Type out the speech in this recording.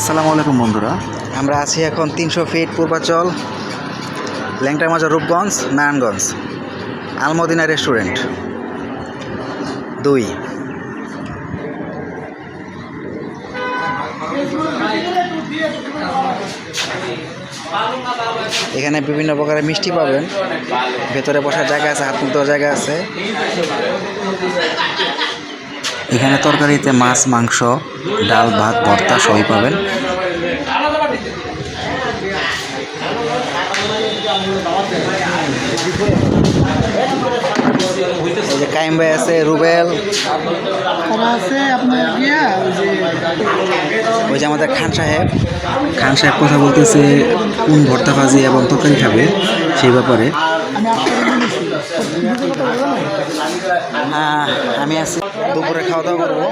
আসসালামু আলাইকুম বন্ধুরা, আমরা আছি এখন 300 ফিট পূর্বাচল, ল্যাংটা মাজা, রূপগঞ্জ, নারায়ণগঞ্জ, আলমদিনা রেস্টুরেন্ট 2। এখানে বিভিন্ন প্রকারের মিষ্টি পাবেন, ভেতরে বসার জায়গা আছে, হাত মুখ দেওয়ার জায়গা আছে। এখানে তরকারিতে মাছ, মাংস, ডাল, ভাত, ভর্তা সবই পাবেন। এই যে কাইম ভাই আছে, রুবেল আছে, আপনার ওই যে আমাদের খান সাহেব কথা বলতেছে কোন ভর্তা ভাজি এবং তরকারি খাবে সেই ব্যাপারে। আমি আছি, দুপুরে খাওয়া দাওয়া করবো।